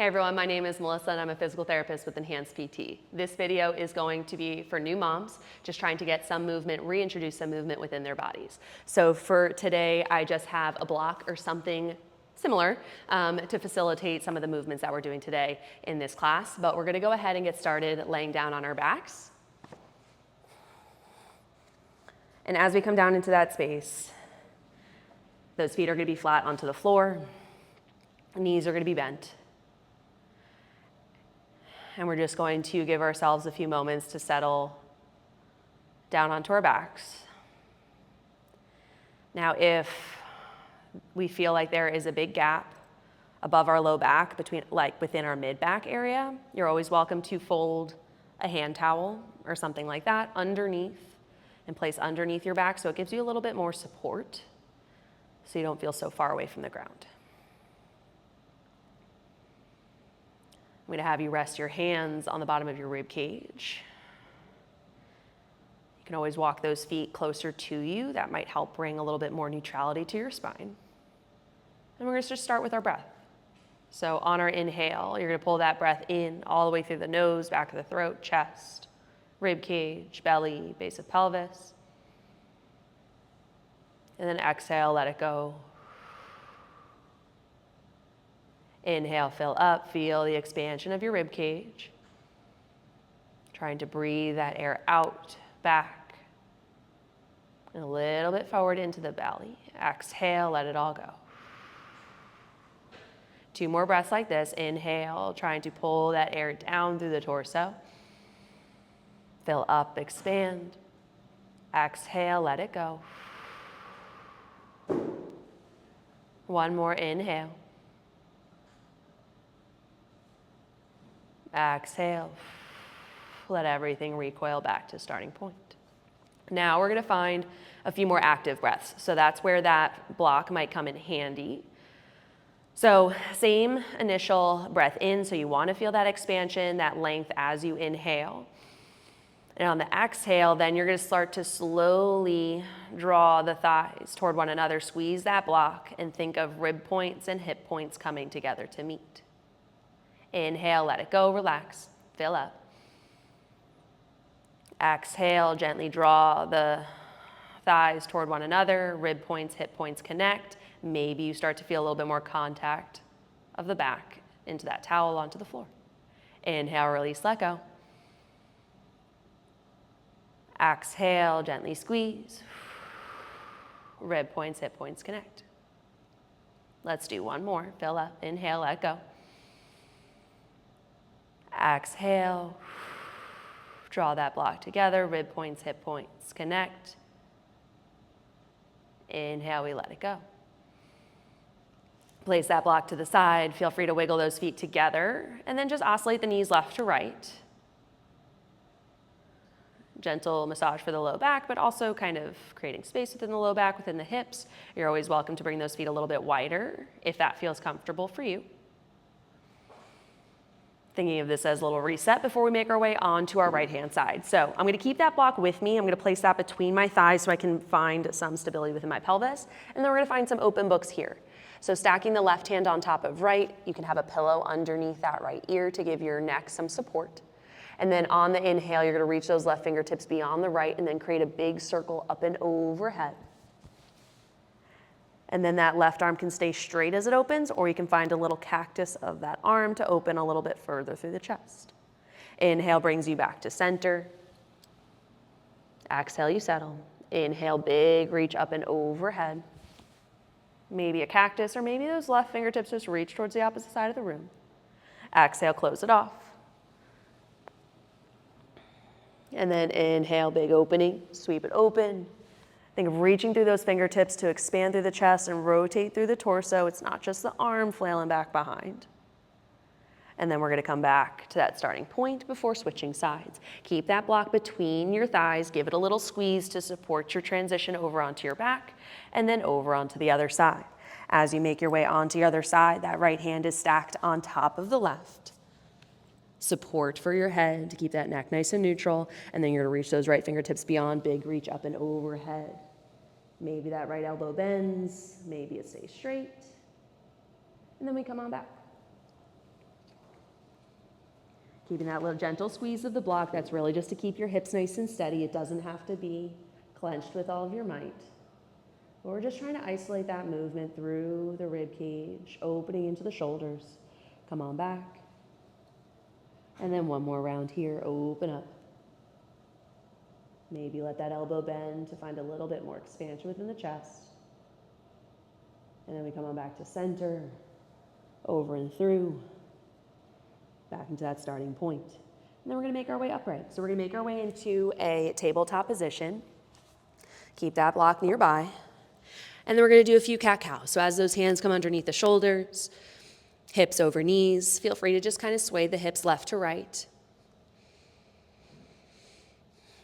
Hey everyone, my name is Melissa and I'm a physical therapist with Enhanced PT. This video is going to be for new moms just trying to get some movement, reintroduce some movement within their bodies. So for today, I just have a block or something similar to facilitate some of the movements that we're doing today in this class. But we're gonna go ahead and get started laying down on our backs. And as we come down into that space, those feet are gonna be flat onto the floor, knees are gonna be bent. And we're just going to give ourselves a few moments to settle down onto our backs. Now, if we feel like there is a big gap above our low back, within our mid-back area, you're always welcome to fold a hand towel or something like that underneath and place underneath your back so it gives you a little bit more support so you don't feel so far away from the ground. I'm going to have you rest your hands on the bottom of your rib cage. You can always walk those feet closer to you. That might help bring a little bit more neutrality to your spine. And we're going to just start with our breath. So on our inhale, you're going to pull that breath in all the way through the nose, back of the throat, chest, rib cage, belly, base of pelvis. And then exhale, let it go. Inhale, fill up, feel the expansion of your rib cage. Trying to breathe that air out, back, and a little bit forward into the belly. Exhale, let it all go. 2 more breaths like this. Inhale, trying to pull that air down through the torso. Fill up, expand. Exhale, let it go. 1 more inhale. Exhale, let everything recoil back to starting point. Now we're gonna find a few more active breaths. So that's where that block might come in handy. So same initial breath in, so you wanna feel that expansion, that length as you inhale. And on the exhale, then you're gonna start to slowly draw the thighs toward one another, squeeze that block, and think of rib points and hip points coming together to meet. Inhale, let it go, relax, fill up. Exhale, gently draw the thighs toward one another, rib points, hip points connect. Maybe you start to feel a little bit more contact of the back into that towel onto the floor. Inhale, release, let go. Exhale, gently squeeze. Rib points, hip points connect. Let's do 1 more, fill up, inhale, let go. Exhale, draw that block together, rib points, hip points connect. Inhale, we let it go. Place that block to the side, feel free to wiggle those feet together, and then just oscillate the knees left to right. Gentle massage for the low back, but also kind of creating space within the low back, within the hips. You're always welcome to bring those feet a little bit wider if that feels comfortable for you. Thinking of this as a little reset before we make our way onto our right-hand side. So I'm gonna keep that block with me. I'm gonna place that between my thighs so I can find some stability within my pelvis. And then we're gonna find some open books here. So stacking the left hand on top of right, you can have a pillow underneath that right ear to give your neck some support. And then on the inhale, you're gonna reach those left fingertips beyond the right and then create a big circle up and overhead. And then that left arm can stay straight as it opens, or you can find a little cactus of that arm to open a little bit further through the chest. Inhale brings you back to center. Exhale, you settle. Inhale, big reach up and overhead. Maybe a cactus, or maybe those left fingertips just reach towards the opposite side of the room. Exhale, close it off. And then inhale, big opening, sweep it open. Think of reaching through those fingertips to expand through the chest and rotate through the torso. It's not just the arm flailing back behind. And then we're gonna come back to that starting point before switching sides. Keep that block between your thighs, give it a little squeeze to support your transition over onto your back, and then over onto the other side. As you make your way onto the other side, that right hand is stacked on top of the left. Support for your head to keep that neck nice and neutral, and then you're gonna reach those right fingertips beyond, big reach up and overhead. Maybe that right elbow bends, maybe it stays straight, and then we come on back. Keeping that little gentle squeeze of the block, that's really just to keep your hips nice and steady. It doesn't have to be clenched with all of your might. But we're just trying to isolate that movement through the rib cage, opening into the shoulders. Come on back. And then one more round here, open up. Maybe let that elbow bend to find a little bit more expansion within the chest. And then we come on back to center, over and through, back into that starting point. And then we're gonna make our way upright. So we're gonna make our way into a tabletop position. Keep that block nearby. And then we're gonna do a few cat-cows. So as those hands come underneath the shoulders, hips over knees, feel free to just kind of sway the hips left to right.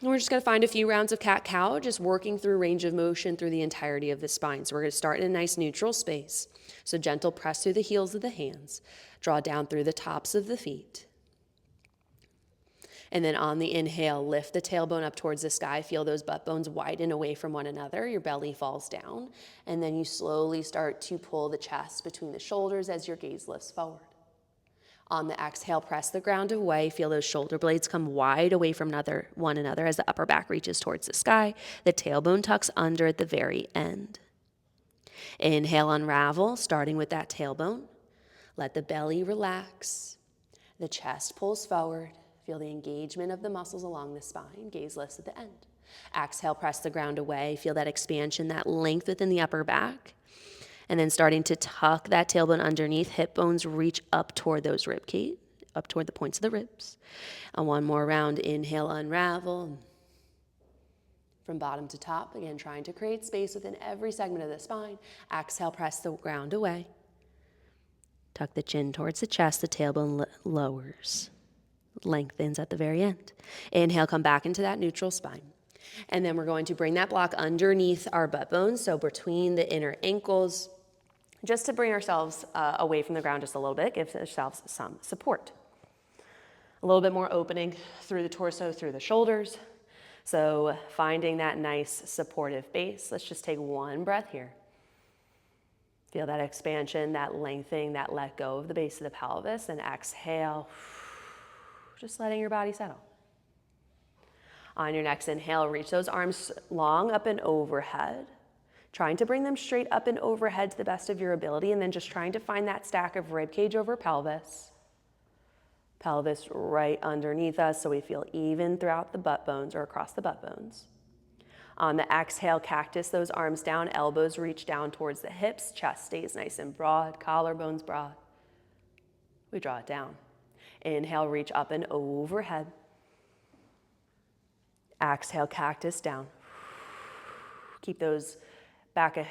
And we're just gonna find a few rounds of cat-cow, just working through range of motion through the entirety of the spine. So we're gonna start in a nice neutral space. So gentle press through the heels of the hands, draw down through the tops of the feet. And then on the inhale, lift the tailbone up towards the sky. Feel those butt bones widen away from one another. Your belly falls down. And then you slowly start to pull the chest between the shoulders as your gaze lifts forward. On the exhale, press the ground away. Feel those shoulder blades come wide away from one another as the upper back reaches towards the sky. The tailbone tucks under at the very end. Inhale, unravel, starting with that tailbone. Let the belly relax. The chest pulls forward. Feel the engagement of the muscles along the spine. Gaze lifts at the end. Exhale, press the ground away. Feel that expansion, that length within the upper back. And then starting to tuck that tailbone underneath. Hip bones reach up toward those rib cage, up toward the points of the ribs. And one more round. Inhale, unravel. From bottom to top, again, trying to create space within every segment of the spine. Exhale, press the ground away. Tuck the chin towards the chest. The tailbone lowers. Lengthens at the very end. Inhale, come back into that neutral spine. And then we're going to bring that block underneath our butt bones, so between the inner ankles, just to bring ourselves away from the ground just a little bit, give ourselves some support. A little bit more opening through the torso, through the shoulders. So finding that nice supportive base. Let's just take one breath here. Feel that expansion, that lengthening, that let go of the base of the pelvis, and exhale. Just letting your body settle. On your next inhale, reach those arms long up and overhead. Trying to bring them straight up and overhead to the best of your ability, and then just trying to find that stack of rib cage over pelvis. Pelvis right underneath us so we feel even throughout the butt bones or across the butt bones. On the exhale, cactus those arms down, elbows reach down towards the hips, chest stays nice and broad, collarbones broad. We draw it down. Inhale, reach up and overhead. Exhale, cactus down. Keep those back of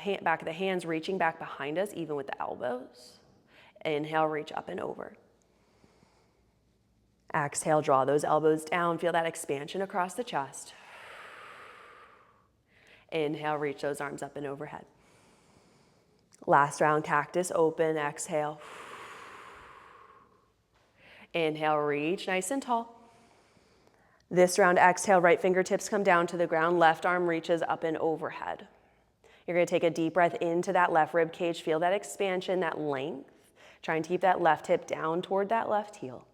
the hands reaching back behind us, even with the elbows. Inhale, reach up and over. Exhale, draw those elbows down. Feel that expansion across the chest. Inhale, reach those arms up and overhead. Last round, cactus open. Exhale. Inhale, reach nice and tall. This round, exhale, right fingertips come down to the ground, left arm reaches up and overhead. You're gonna take a deep breath into that left rib cage, feel that expansion, that length. Trying to keep that left hip down toward that left heel.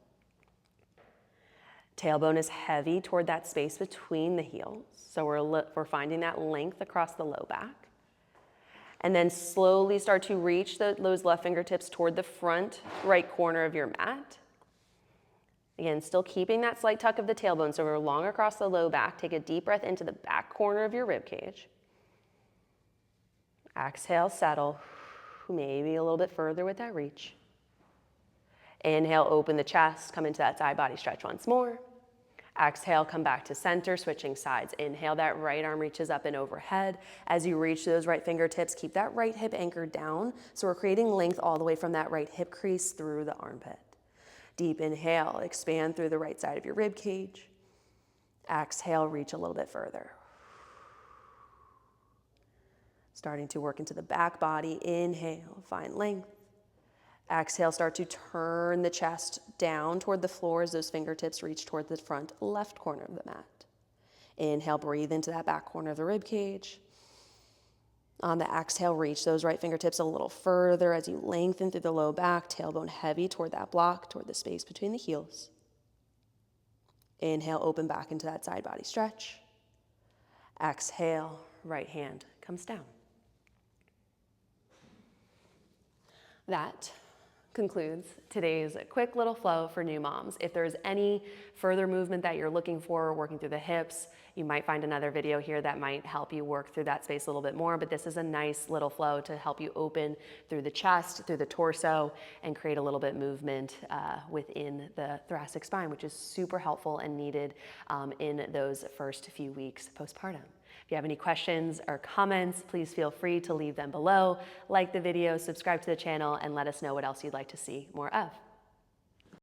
Tailbone is heavy toward that space between the heels. So we're finding that length across the low back. And then slowly start to reach those left fingertips toward the front right corner of your mat. Again, still keeping that slight tuck of the tailbone, so we're long across the low back. Take a deep breath into the back corner of your rib cage. Exhale, settle. Maybe a little bit further with that reach. Inhale, open the chest, come into that side body stretch once more. Exhale, come back to center, switching sides. Inhale, that right arm reaches up and overhead. As you reach those right fingertips, keep that right hip anchored down. So we're creating length all the way from that right hip crease through the armpit. Deep inhale, expand through the right side of your rib cage. Exhale, reach a little bit further. Starting to work into the back body. Inhale, find length. Exhale, start to turn the chest down toward the floor as those fingertips reach toward the front left corner of the mat. Inhale, breathe into that back corner of the rib cage. On the exhale, reach those right fingertips a little further as you lengthen through the low back, tailbone heavy toward that block, toward the space between the heels. Inhale, open back into that side body stretch. Exhale, right hand comes down. That concludes today's quick little flow for new moms. If there's any further movement that you're looking for, working through the hips, you might find another video here that might help you work through that space a little bit more, but this is a nice little flow to help you open through the chest, through the torso, and create a little bit movement within the thoracic spine, which is super helpful and needed in those first few weeks postpartum. If you have any questions or comments, please feel free to leave them below. Like the video, subscribe to the channel, and let us know what else you'd like to see more of.